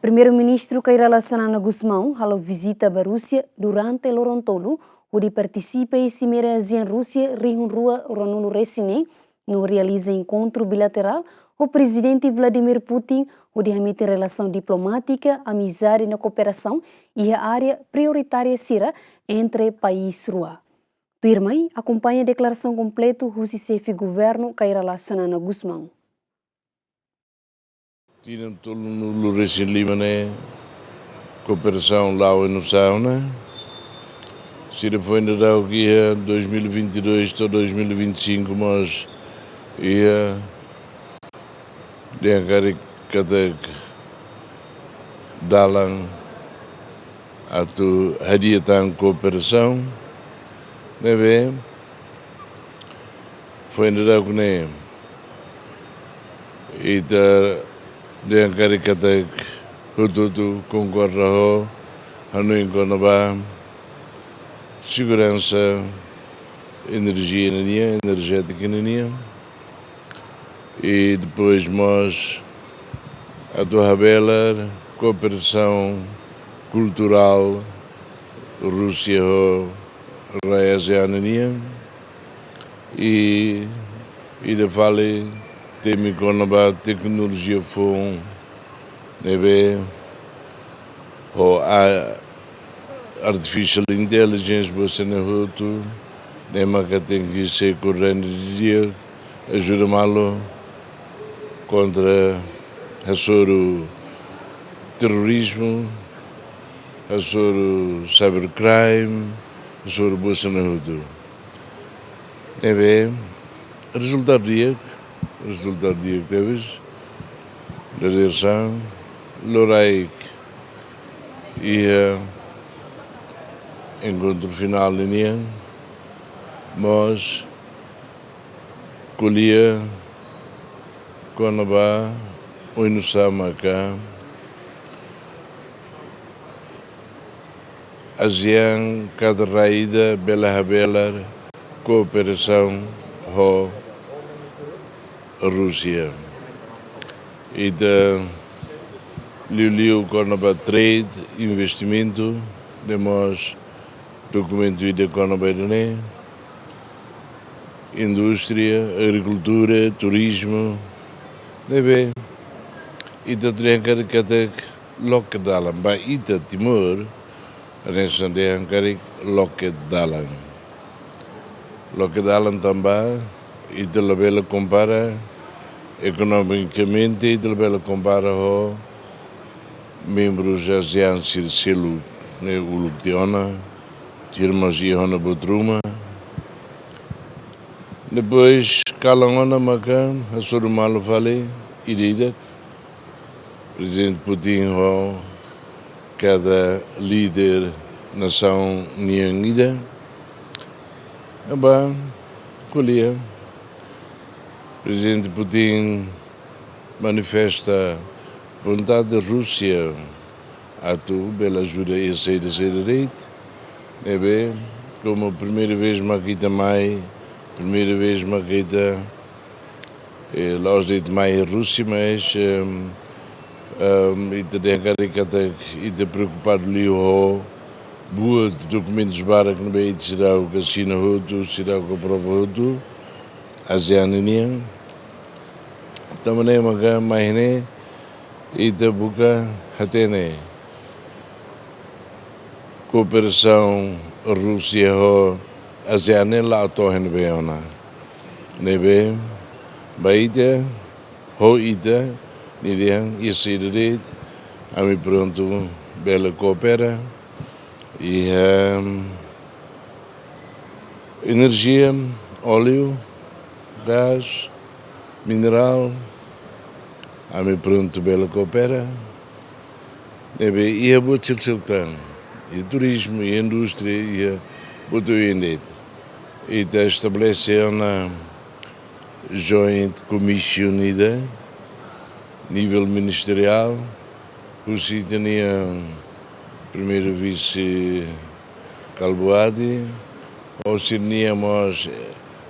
Primeiro-ministro Cairala Sanana Gusmão halou visita a Rússia durante o Lorontolo, onde participa em cimeira em Rússia, Rio Rua Ronulo Resine, no realiza encontro bilateral o presidente Vladimir Putin, onde remete relação diplomática, amizade e cooperação e a área prioritária será entre país Rua. Turmai acompanha a declaração completa do chefe governo Cairala Sanana Gusmão. Tinha todo no Resine Limané, cooperação lá no Sauna. Se foi ainda da que 2022 a 2025, mas ia de cada dalang atau hadiatan cooperação, né bem? Foi ainda da que nem e da de cada hututu concorda ho Hanoi Konaba segurança energia energética e depois nós a tua bela cooperação cultural Rússia Raia e da vale temi konaba tecnologia foi nebe o artificial intelligence você não hutu nema que tem que ser corrente de dia ajuda malo contra o terrorismo, o cybercrime, o você não hutu nebe resultado dia que teve da direção Loraik e encontro final linha mas colhia Konaba Uinusama ASEAN cada raída bela cooperação ho Rússia e da Liu Konaba trade investimento demos documento de Konaba indústria agricultura turismo nebe e da triancar cada lockdown ba ita Timor nessa triancar lockdown também e da bela compara economicamente e da bela compara ho membros ASEAN selo né o Lutiona Tirmagia Hona Botruma depois Kalangona Macan a Sorumalo Vale Irida presidente Putin ho cada líder nação unida aba colhia presidente Putin manifesta vontade da Rússia a tu bela ajuda a sair da direita é bem como primeira vez maquita los dit mai Rússia mas e te preocupado ali o boa documentos bara que não vai tirar o casino hutu tirar o prova hutu ASEAN também maga mais né e te buka hatene cooperação Rússia ASEAN lá torren beona nebe baita ida nidian isirit ami pronto bela coopera e energia óleo gás mineral ami pronto bela coopera nebe e a botiltan e turismo e indústria e boto e da estabelece uma joint commission nível ministerial o tinha primeiro vice Calboadi ou tínhamos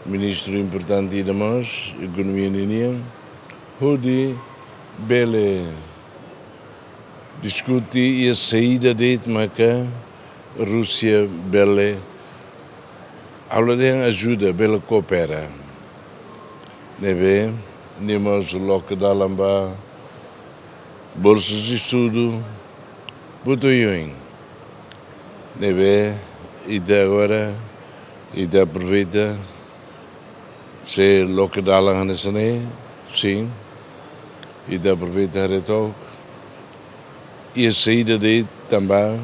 ministro importante de nós economia ninha Hudi bele discute e a saída de Itmaca, Rússia, bela, a ajuda, bela coopera. Neve, nemos loca da lamba, bolsas de estudo, butoiões. Neve, e de agora, e de aproveita, se loca da lamba sim, e de aproveita retok. E a saída de também,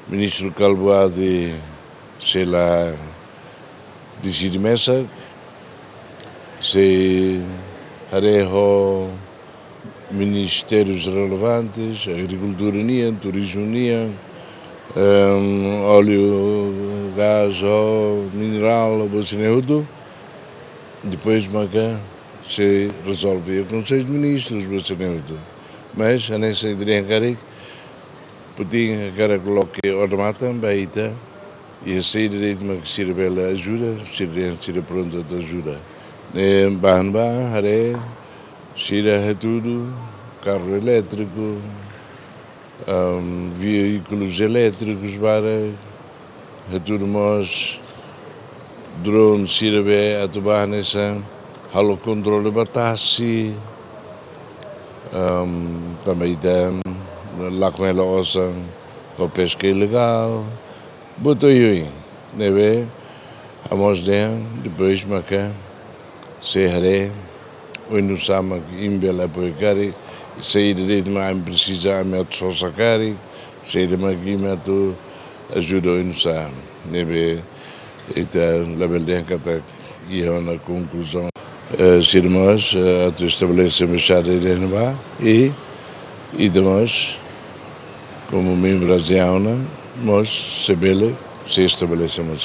ministro Calboa de, sei lá, de Sidimessa, se hareho ministérios relevantes, agricultura nia, turismo nia, óleo, gás, mineral, bolsineudo, depois maca se resolve o Conselho de Ministros, bolsineudo. Mas a nessa ideia que podia cara coloque ormata baita e a saída de uma que sirva bela ajuda, sirva pronto de ajuda. Ne bahn hare sirva tudo, carro elétrico, veículos elétricos para tudo nós drone sirva a tubar nessa halo controle batasi. Também tem lá com ela ossa com pesca ilegal, botou aí, neve, a mós depois maca, se haré, o não sabe que imbela poicari, se de mais precisa a minha só sacari, se de mais tu ajuda o não sabe, neve, então a verdade que tá e é uma conclusão. Irmãos, a estabelecemos já de renovar e nós, como membros da AUNA, nós se estabelecemos